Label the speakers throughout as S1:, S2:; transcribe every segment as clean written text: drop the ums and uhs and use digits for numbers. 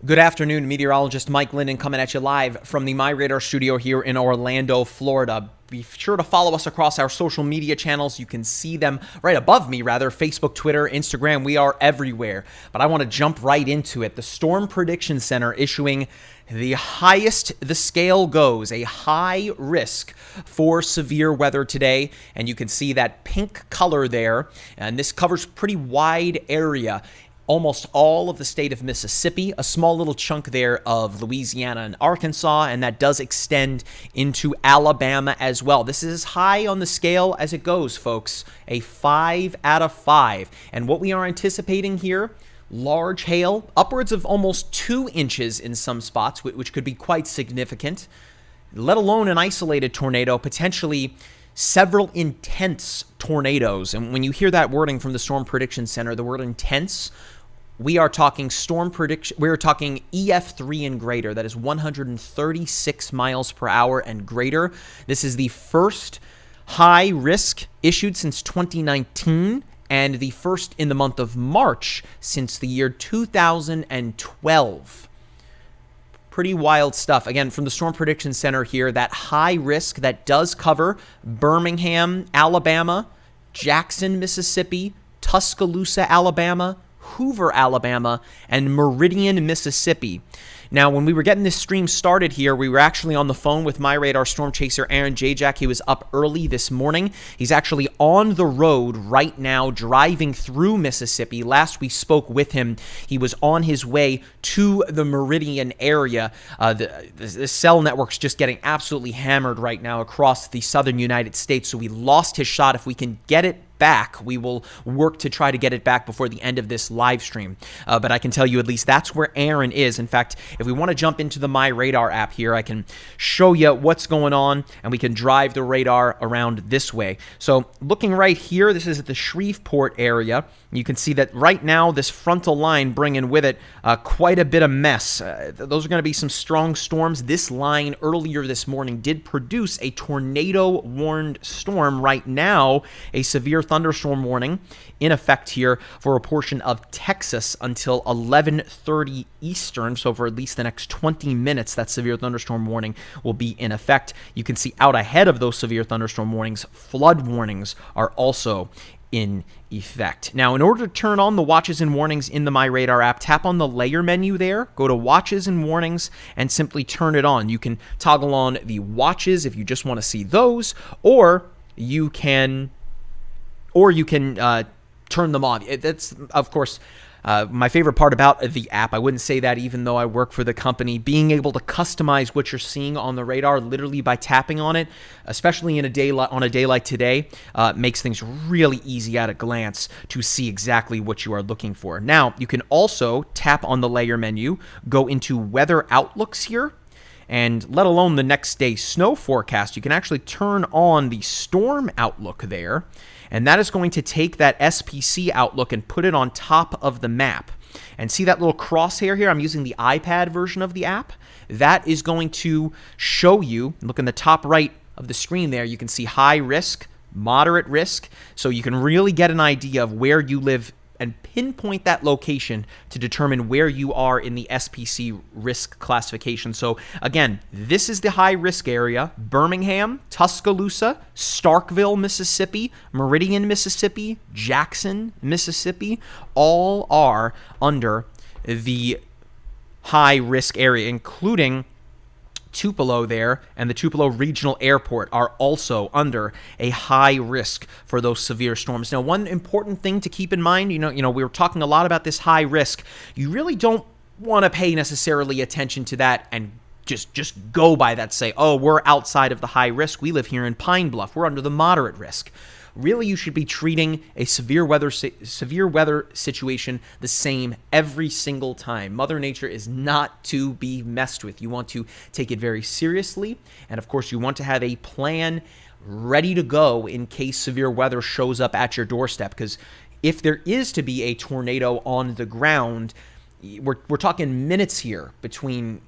S1: Good afternoon, Meteorologist Mike Linden coming at you live from the MyRadar studio here in Orlando, Florida. Be sure to follow us across our social media channels. You can see them right above me, rather. Facebook, Twitter, Instagram. We are everywhere. But I want to jump right into it. The Storm Prediction Center issuing the highest the scale goes, a high risk for severe weather today. And you can see that pink color there. And this covers pretty wide area. Almost all of the state of Mississippi, a small little chunk there of Louisiana and Arkansas, and that does extend into Alabama as well. This is as high on the scale as it goes, folks. A 5 out of 5. And what we are anticipating here, large hail, upwards of almost 2 inches in some spots, which could be quite significant, let alone an isolated tornado, potentially several intense tornadoes. And when you hear that wording from the Storm Prediction Center, the word intense, we are talking storm prediction. We are talking EF3 and greater. That is 136 miles per hour and greater. This is the first high risk issued since 2019 and the first in the month of March since the year 2012. Pretty wild stuff. Again, from the Storm Prediction Center here, that high risk that does cover Birmingham, Alabama, Jackson, Mississippi, Tuscaloosa, Alabama, Hoover, Alabama, and Meridian, Mississippi. Now, when we were getting this stream started here, we were actually on the phone with MyRadar storm chaser Aaron Jajak. He was up early this morning. He's actually on the road right now, driving through Mississippi. Last we spoke with him, he was on his way to the Meridian area. The cell network's just getting absolutely hammered right now across the southern United States, so we lost his shot. If we can get it back, we will work to try to get it back before the end of this live stream. But I can tell you at least that's where Aaron is. In fact, if we want to jump into the MyRadar app here, I can show you what's going on, and we can drive the radar around this way. So looking right here, this is at the Shreveport area. You can see that right now this frontal line bringing with it quite a bit of mess. Those are going to be some strong storms. This line earlier this morning did produce a tornado-warned storm. Right now, a severe thunderstorm warning in effect here for a portion of Texas until 11:30 Eastern. So for at least the next 20 minutes, that severe thunderstorm warning will be in effect. You can see out ahead of those severe thunderstorm warnings, flood warnings are also in effect. Now, in order to turn on the watches and warnings in the MyRadar app, tap on the layer menu there, go to watches and warnings, and simply turn it on. You can toggle on the watches if you just want to see those, or you can turn them off. That's, of course, my favorite part about the app. I wouldn't say that even though I work for the company. Being able to customize what you're seeing on the radar literally by tapping on it, especially on a day like today, makes things really easy at a glance to see exactly what you are looking for. Now, you can also tap on the layer menu, go into weather outlooks here, and let alone the next day snow forecast. You can actually turn on the storm outlook there, and that is going to take that SPC outlook and put it on top of the map. And see that little crosshair here? I'm using the iPad version of the app. That is going to show you, look in the top right of the screen there, you can see high risk, moderate risk, so you can really get an idea of where you live and pinpoint that location to determine where you are in the SPC risk classification. So again, this is the high risk area: Birmingham, Tuscaloosa, Starkville, Mississippi, Meridian, Mississippi, Jackson, Mississippi, all are under the high risk area, including Tupelo there, and the Tupelo Regional Airport are also under a high risk for those severe storms. Now, one important thing to keep in mind, we were talking a lot about this high risk. You really don't want to pay necessarily attention to that and just go by that, say, oh, we're outside of the high risk. We live here in Pine Bluff. We're under the moderate risk. Really, you should be treating a severe weather situation the same every single time. Mother Nature is not to be messed with. You want to take it very seriously, and of course, you want to have a plan ready to go in case severe weather shows up at your doorstep. Because if there is to be a tornado on the ground, we're talking minutes here between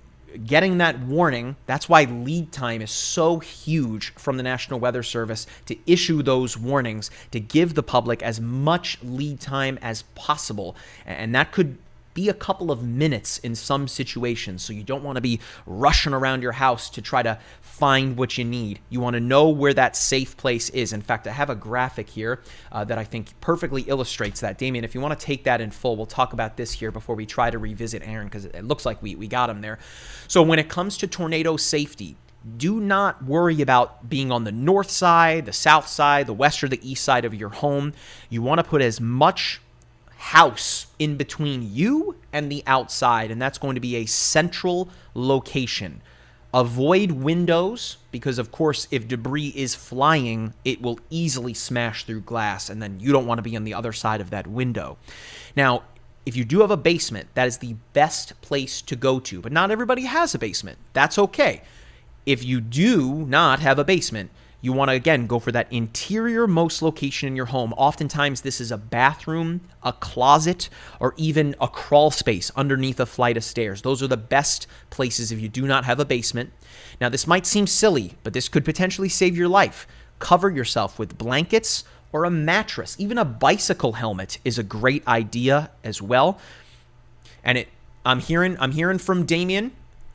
S1: getting that warning. That's why lead time is so huge from the National Weather Service to issue those warnings, to give the public as much lead time as possible. And that could be a couple of minutes in some situations. So you don't want to be rushing around your house to try to find what you need. You want to know where that safe place is. In fact, I have a graphic here that I think perfectly illustrates that. Damien, if you want to take that in full, we'll talk about this here before we try to revisit Aaron, because it looks like we got him there. So when it comes to tornado safety, do not worry about being on the north side, the south side, the west or the east side of your home. You want to put as much house in between you and the outside, and that's going to be a central location. Avoid windows because, of course, if debris is flying, it will easily smash through glass, and then you don't want to be on the other side of that window. Now, if you do have a basement, that is the best place to go to, but not everybody has a basement. That's okay. If you do not have a basement, you want to, again, go for that interior-most location in your home. Oftentimes, this is a bathroom, a closet, or even a crawl space underneath a flight of stairs. Those are the best places if you do not have a basement. Now, this might seem silly, but this could potentially save your life. Cover yourself with blankets or a mattress. Even a bicycle helmet is a great idea as well. And I'm hearing from Damien,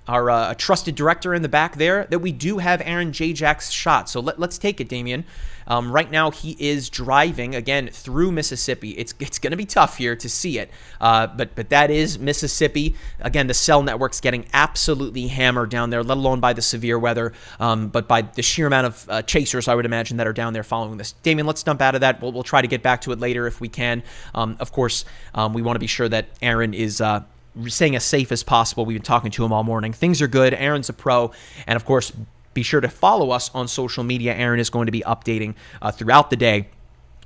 S1: our trusted director in the back there, that we do have Aaron Jajak's shot. So let's take it, Damien. Right now he is driving, again, through Mississippi. It's going to be tough here to see it, but that is Mississippi. Again, the cell network's getting absolutely hammered down there, let alone by the severe weather, but by the sheer amount of chasers, I would imagine, that are down there following this. Damien, let's dump out of that. We'll try to get back to it later if we can. Of course, we want to be sure that Aaron is staying as safe as possible. We've been talking to him all morning. Things are good. Aaron's a pro. And of course, be sure to follow us on social media. Aaron is going to be updating throughout the day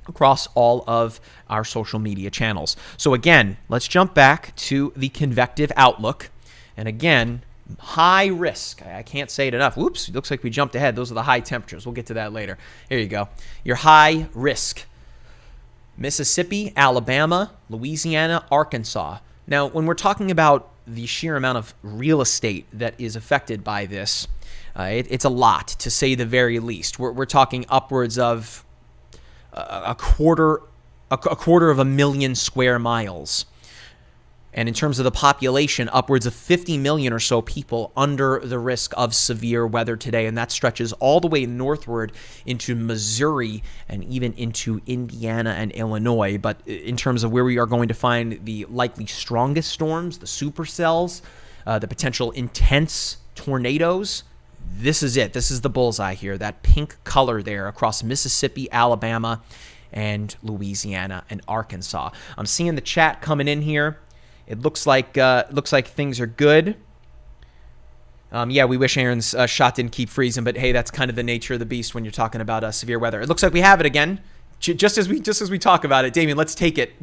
S1: across all of our social media channels. So again, let's jump back to the convective outlook. And again, high risk. I can't say it enough. Whoops, it looks like we jumped ahead. Those are the high temperatures. We'll get to that later. Here you go. Your high risk: Mississippi, Alabama, Louisiana, Arkansas. Now, when we're talking about the sheer amount of real estate that is affected by this, it's a lot, to say the very least. We're talking upwards of a quarter of a million square miles. And in terms of the population, upwards of 50 million or so people under the risk of severe weather today. And that stretches all the way northward into Missouri and even into Indiana and Illinois. But in terms of where we are going to find the likely strongest storms, the supercells, the potential intense tornadoes, this is it. This is the bullseye here, that pink color there across Mississippi, Alabama, and Louisiana and Arkansas. I'm seeing the chat coming in here. It looks like things are good. Yeah, we wish Aaron's shot didn't keep freezing, but hey, that's kind of the nature of the beast when you're talking about severe weather. It looks like we have it again. Just as we talk about it, Damien, let's take it.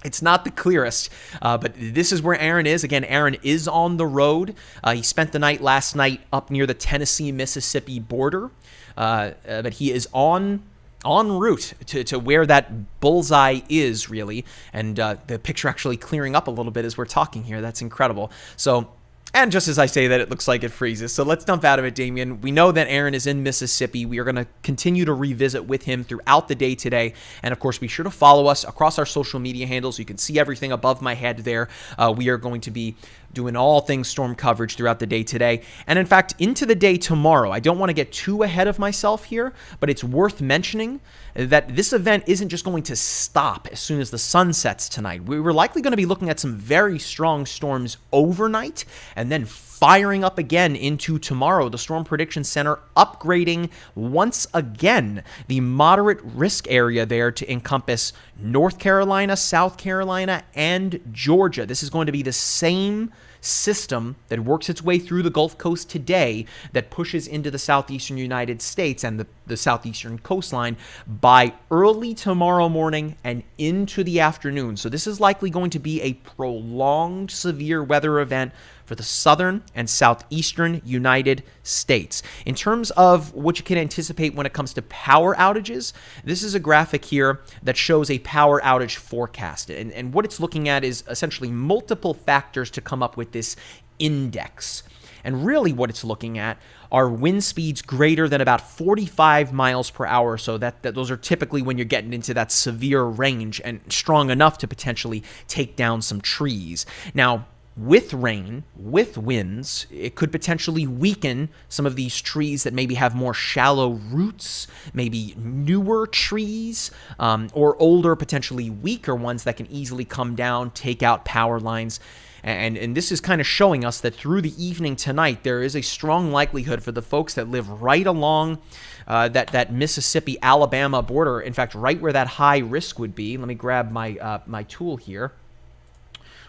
S1: It's not the clearest, but this is where Aaron is. Again, Aaron is on the road. He spent the night last night up near the Tennessee-Mississippi border, but he is en route to where that bullseye is, really. And the picture actually clearing up a little bit as we're talking here. That's incredible. So, and just as I say that, it looks like it freezes. So let's dump out of it, Damien. We know that Aaron is in Mississippi. We are going to continue to revisit with him throughout the day today. And of course, be sure to follow us across our social media handles. You can see everything above my head there. We are going to be doing all things storm coverage throughout the day today. And in fact, into the day tomorrow. I don't want to get too ahead of myself here, but it's worth mentioning that this event isn't just going to stop as soon as the sun sets tonight. We're likely going to be looking at some very strong storms overnight and then firing up again into tomorrow. The Storm Prediction Center upgrading once again the moderate risk area there to encompass North Carolina, South Carolina, and Georgia. This is going to be the same system that works its way through the Gulf Coast today that pushes into the southeastern United States and the southeastern coastline by early tomorrow morning and into the afternoon. So this is likely going to be a prolonged severe weather event for the southern and southeastern United States. In terms of what you can anticipate when it comes to power outages, this is a graphic here that shows a power outage forecast. And what it's looking at is essentially multiple factors to come up with this index. And really what it's looking at are wind speeds greater than about 45 miles per hour. So that those are typically when you're getting into that severe range and strong enough to potentially take down some trees. Now, with rain, with winds, it could potentially weaken some of these trees that maybe have more shallow roots, maybe newer trees, or older, potentially weaker ones that can easily come down, take out power lines. And this is kind of showing us that through the evening tonight, there is a strong likelihood for the folks that live right along that Mississippi-Alabama border, in fact, right where that high risk would be. Let me grab my tool here.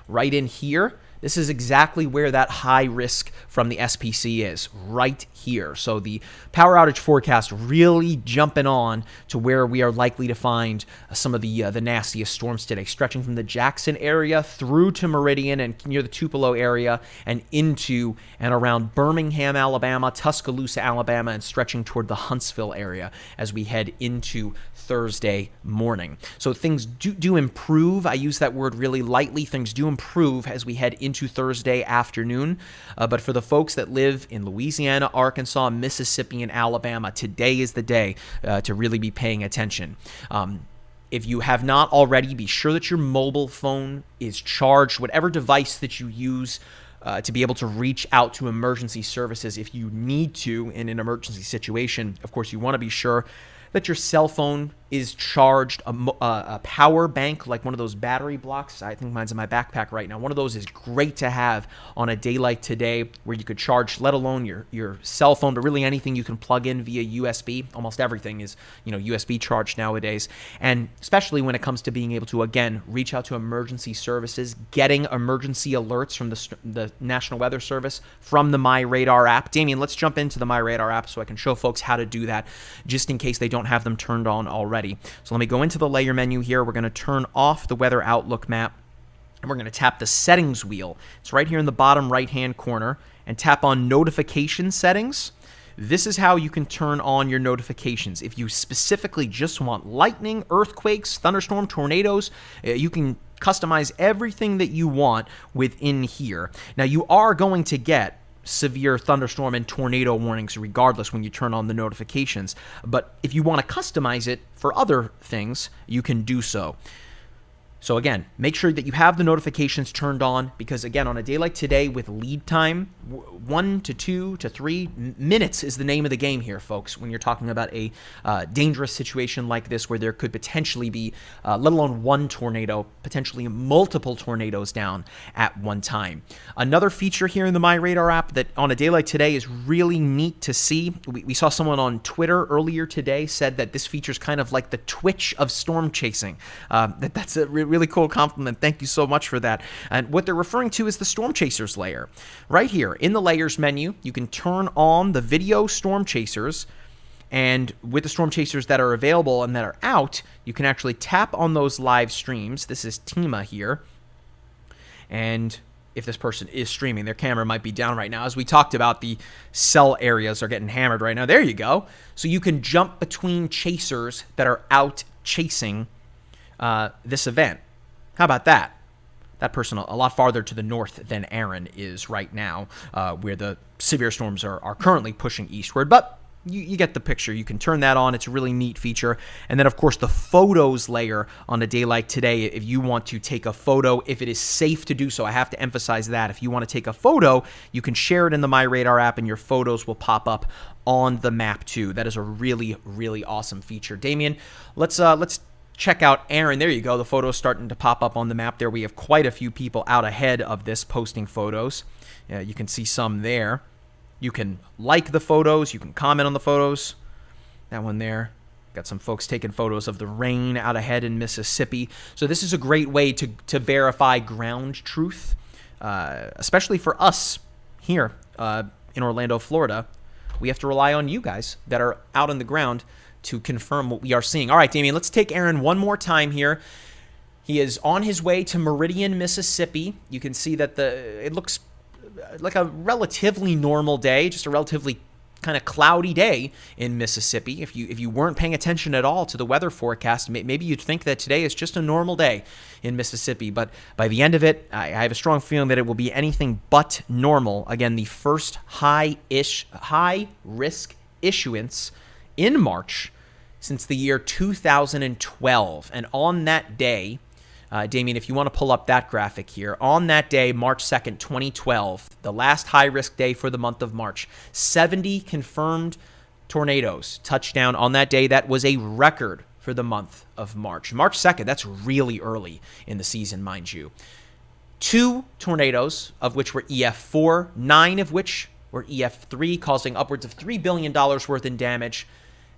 S1: Right in here. This is exactly where that high risk from the SPC is, right here. So the power outage forecast really jumping on to where we are likely to find some of the nastiest storms today, stretching from the Jackson area through to Meridian and near the Tupelo area and into and around Birmingham, Alabama, Tuscaloosa, Alabama, and stretching toward the Huntsville area as we head into Thursday morning. So things do improve. I use that word really lightly. Things do improve as we head into Thursday afternoon. But for the folks that live in Louisiana, Arkansas, Mississippi, and Alabama, today is the day to really be paying attention. If you have not already, be sure that your mobile phone is charged, whatever device that you use to be able to reach out to emergency services if you need to in an emergency situation. Of course, you want to be sure that your cell phone is charged, a power bank, like one of those battery blocks. I think mine's in my backpack right now. One of those is great to have on a day like today where you could charge, let alone your cell phone, but really anything you can plug in via USB. Almost everything is, USB charged nowadays. And especially when it comes to being able to, again, reach out to emergency services, getting emergency alerts from the National Weather Service from the MyRadar app. Damien, let's jump into the MyRadar app so I can show folks how to do that just in case they don't have them turned on already. So let me go into the layer menu here. We're going to turn off the weather outlook map, and we're going to tap the settings wheel. It's right here in the bottom right-hand corner, and tap on notification settings. This is how you can turn on your notifications. If you specifically just want lightning, earthquakes, thunderstorm, tornadoes, you can customize everything that you want within here. Now, you are going to get severe thunderstorm and tornado warnings regardless when you turn on the notifications. But if you want to customize it for other things, you can do so. So again, make sure that you have the notifications turned on because, again, on a day like today with lead time, 1 to 2 to 3 minutes is the name of the game here, folks, when you're talking about a dangerous situation like this where there could potentially be, let alone one tornado, potentially multiple tornadoes down at one time. Another feature here in the MyRadar app that on a day like today is really neat to see. We saw someone on Twitter earlier today said that this feature is kind of like the Twitch of storm chasing. That's a really cool compliment. Thank you so much for that. And what they're referring to is the Storm Chasers layer. Right here in the layers menu, you can turn on the video Storm Chasers, and with the Storm Chasers that are available and that are out, you can actually tap on those live streams. This is Tima here. And if this person is streaming, their camera might be down right now. As we talked about, the cell areas are getting hammered right now. There you go. So you can jump between chasers that are out chasing this event. How about that? That person a lot farther to the north than Aaron is right now, where the severe storms are currently pushing eastward. But you get the picture. You can turn that on. It's a really neat feature. And then, of course, the photos layer on a day like today, if you want to take a photo, if it is safe to do so, I have to emphasize that. If you want to take a photo, you can share it in the MyRadar app, and your photos will pop up on the map too. That is a really, really awesome feature. Damien, let's check out Aaron. There you go. The photos starting to pop up on the map there. We have quite a few people out ahead of this posting photos. You can see some there. You can like the photos. You can comment on the photos. That one there. Got some folks taking photos of the rain out ahead in Mississippi. So this is a great way to verify ground truth, especially for us here in Orlando, Florida. We have to rely on you guys that are out on the ground to confirm what we are seeing. All right, Damien, let's take Aaron one more time here. He is on his way to Meridian, Mississippi. You can see that it looks like a relatively normal day, just a relatively kind of cloudy day in Mississippi. If you weren't paying attention at all to the weather forecast, maybe you'd think that today is just a normal day in Mississippi. But by the end of it, I have a strong feeling that it will be anything but normal. Again, the first high-risk issuance in March since the year 2012. And on that day, Damien, if you want to pull up that graphic here, on that day, March 2nd, 2012, the last high-risk day for the month of March, 70 confirmed tornadoes touched down on that day. That was a record for the month of March. March 2nd, that's really early in the season, mind you. 2 tornadoes, of which were EF4, 9 of which were EF3, causing upwards of $3 billion worth in damage,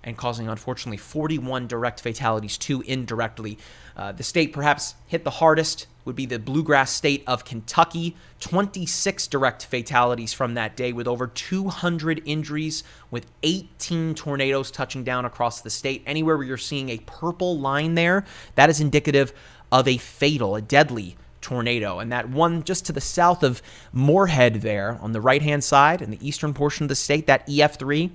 S1: and causing, unfortunately, 41 direct fatalities, 2 indirectly. The state perhaps hit the hardest would be the bluegrass state of Kentucky. 26 direct fatalities from that day, with over 200 injuries, with 18 tornadoes touching down across the state. Anywhere where you're seeing a purple line there, that is indicative of a fatal, a deadly tornado. And that one just to the south of Moorhead there on the right-hand side in the eastern portion of the state, that EF3,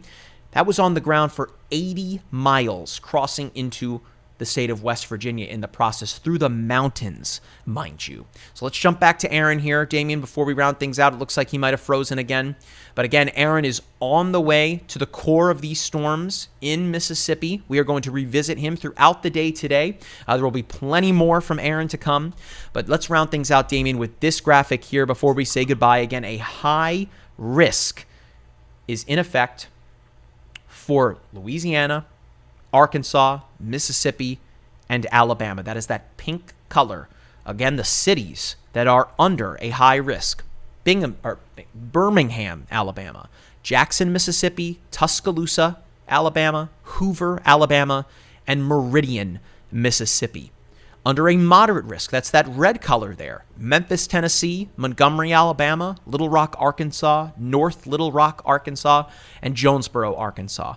S1: that was on the ground for 80 miles, crossing into the state of West Virginia in the process, through the mountains, mind you. So let's jump back to Aaron here, Damien, before we round things out. It looks like he might have frozen again. But again, Aaron is on the way to the core of these storms in Mississippi. We are going to revisit him throughout the day today. There will be plenty more from Aaron to come. But let's round things out, Damien, with this graphic here before we say goodbye. Again, a high risk is in effect for Louisiana, Arkansas, Mississippi, and Alabama. That is that pink color. Again, the cities that are under a high risk: Birmingham, Alabama; Jackson, Mississippi; Tuscaloosa, Alabama; Hoover, Alabama; and Meridian, Mississippi. Under a moderate risk, that's that red color there: Memphis, Tennessee; Montgomery, Alabama; Little Rock, Arkansas; North Little Rock, Arkansas; and Jonesboro, Arkansas.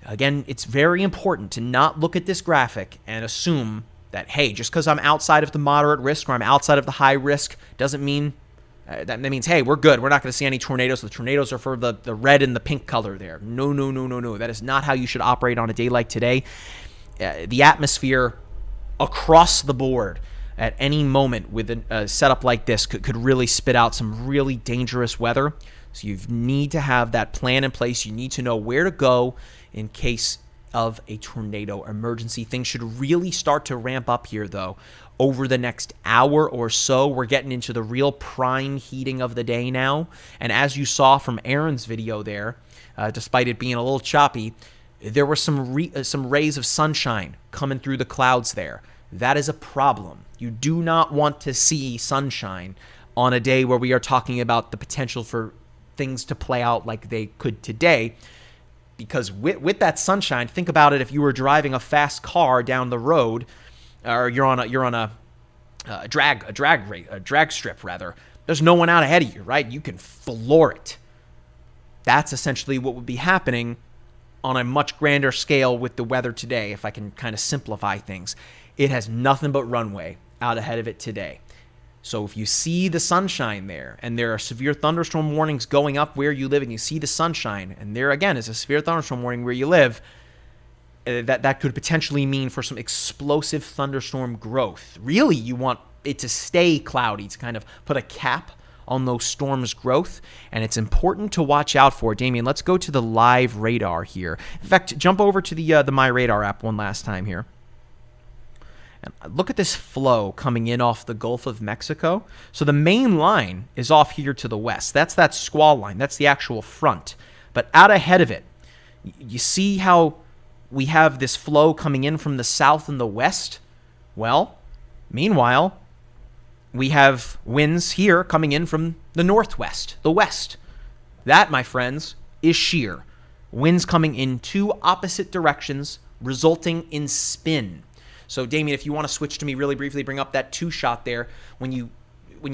S1: Again, it's very important to not look at this graphic and assume that, hey, just because I'm outside of the moderate risk or I'm outside of the high risk doesn't mean, that means, hey, we're good. We're not going to see any tornadoes. The tornadoes are for the red and the pink color there. No, no, no, no, no. That is not how you should operate on a day like today. The atmosphere across the board at any moment with a setup like this could really spit out some really dangerous weather. So you need to have that plan in place. You need to know where to go in case of a tornado emergency. Things should really start to ramp up here, though, over the next hour or so. We're getting into the real prime heating of the day now. And as you saw from Aaron's video there, despite it being a little choppy, there were some rays of sunshine coming through the clouds there. That is a problem. You do not want to see sunshine on a day where we are talking about the potential for things to play out like they could today. Because with that sunshine, think about it: if you were driving a fast car down the road, or you're on a drag strip rather, there's no one out ahead of you, right? You can floor it. That's essentially what would be happening on a much grander scale with the weather today, if I can kind of simplify things. It has nothing but runway out ahead of it today. So if you see the sunshine there, and there are severe thunderstorm warnings going up where you live, and you see the sunshine, and there again is a severe thunderstorm warning where you live, that could potentially mean for some explosive thunderstorm growth. Really, you want it to stay cloudy to kind of put a cap on those storms' growth, and it's important to watch out for. Damien, let's go to the live radar here. In fact, jump over to the MyRadar app one last time here. And look at this flow coming in off the Gulf of Mexico. So the main line is off here to the west. That's that squall line. That's the actual front. But out ahead of it, you see how we have this flow coming in from the south and the west? Well, meanwhile, we have winds here coming in from the northwest, the west. That, my friends, is shear. Winds coming in two opposite directions, resulting in spin. So, Damien, if you want to switch to me really briefly, bring up that 2-shot there. When you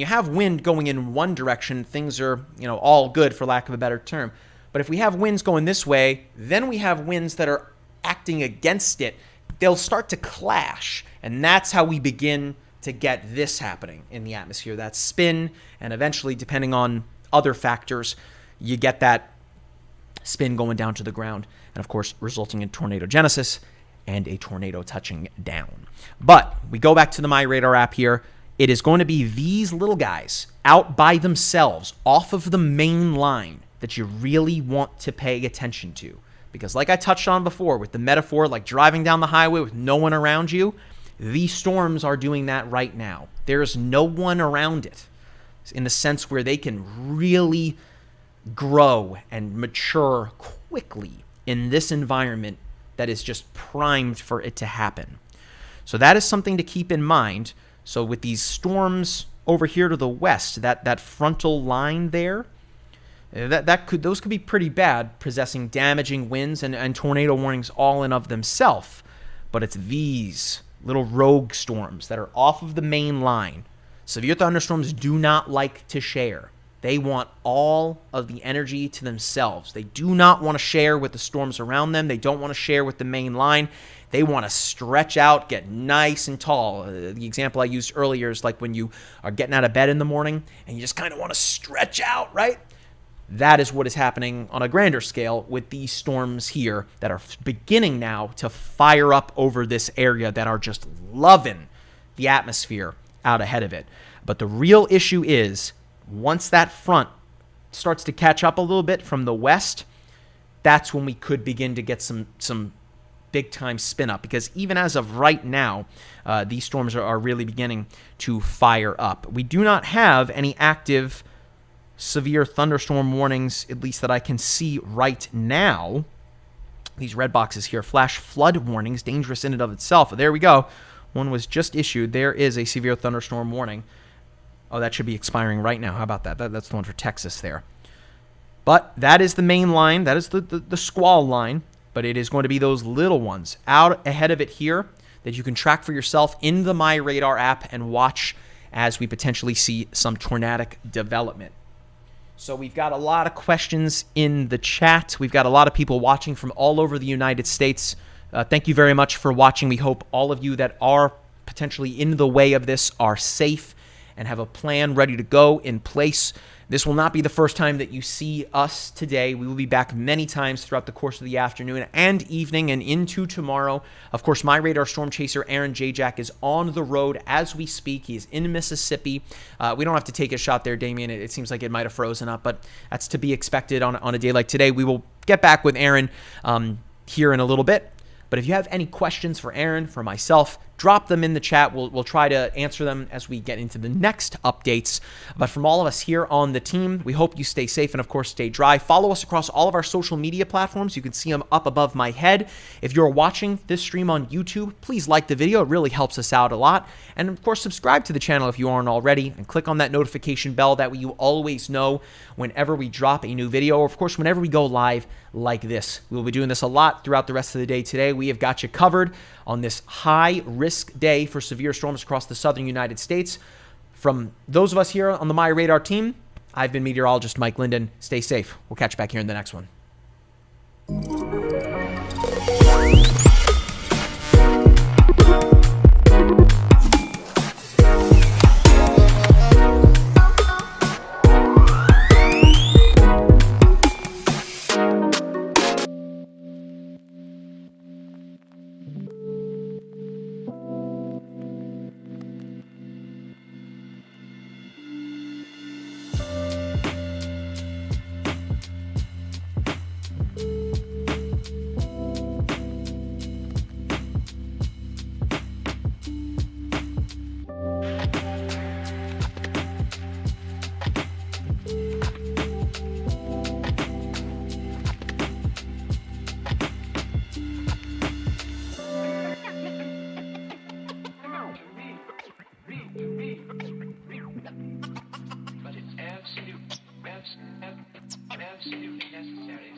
S1: have wind going in one direction, things are, all good, for lack of a better term. But if we have winds going this way, then we have winds that are acting against it. They'll start to clash, and that's how we begin to get this happening in the atmosphere, that spin, and eventually, depending on other factors, you get that spin going down to the ground, and of course resulting in tornado genesis and a tornado touching down. But we go back to the MyRadar app here. It is going to be these little guys out by themselves off of the main line that you really want to pay attention to. Because like I touched on before with the metaphor, like driving down the highway with no one around you, these storms are doing that right now. There's no one around it in the sense where they can really grow and mature quickly in this environment that is just primed for it to happen. So that is something to keep in mind. So with these storms over here to the west, that frontal line there, those could be pretty bad, possessing damaging winds and tornado warnings all in of themselves. But it's these little rogue storms that are off of the main line. Severe thunderstorms do not like to share. They want all of the energy to themselves. They do not want to share with the storms around them. They don't want to share with the main line. They want to stretch out, get nice and tall. The example I used earlier is like when you are getting out of bed in the morning and you just kind of want to stretch out, right? That is what is happening on a grander scale with these storms here that are beginning now to fire up over this area that are just loving the atmosphere out ahead of it. But the real issue is once that front starts to catch up a little bit from the west, that's when we could begin to get some big time spin up, because even as of right now, these storms are really beginning to fire up. We do not have any active severe thunderstorm warnings, at least that I can see right now. These red boxes here, flash flood warnings, dangerous in and of itself. There we go. One was just issued. There is a severe thunderstorm warning. Oh, that should be expiring right now. How about that? That's the one for Texas there. But that is the main line. That is the squall line. But it is going to be those little ones out ahead of it here that you can track for yourself in the MyRadar app and watch as we potentially see some tornadic development. So we've got a lot of questions in the chat. We've got a lot of people watching from all over the United States. Thank you very much for watching. We hope all of you that are potentially in the way of this are safe and have a plan ready to go in place. This will not be the first time that you see us today. We will be back many times throughout the course of the afternoon and evening and into tomorrow. Of course, MyRadar storm chaser Aaron Jajack is on the road as we speak. He is in Mississippi. We don't have to take a shot there, Damien. It seems like it might have frozen up, but that's to be expected on a day like today. We will get back with Aaron here in a little bit. But if you have any questions for Aaron, for myself, drop them in the chat. We'll try to answer them as we get into the next updates. But from all of us here on the team, we hope you stay safe and, of course, stay dry. Follow us across all of our social media platforms. You can see them up above my head. If you're watching this stream on YouTube, please like the video. It really helps us out a lot. And, of course, subscribe to the channel if you aren't already, and click on that notification bell. That way you always know whenever we drop a new video, or, of course, whenever we go live like this. We will be doing this a lot throughout the rest of the day today. We have got you covered on this high-risk day for severe storms across the southern United States. From those of us here on the MyRadar team, I've been meteorologist Mike Linden. Stay safe. We'll catch you back here in the next one.
S2: But it's absolutely necessary.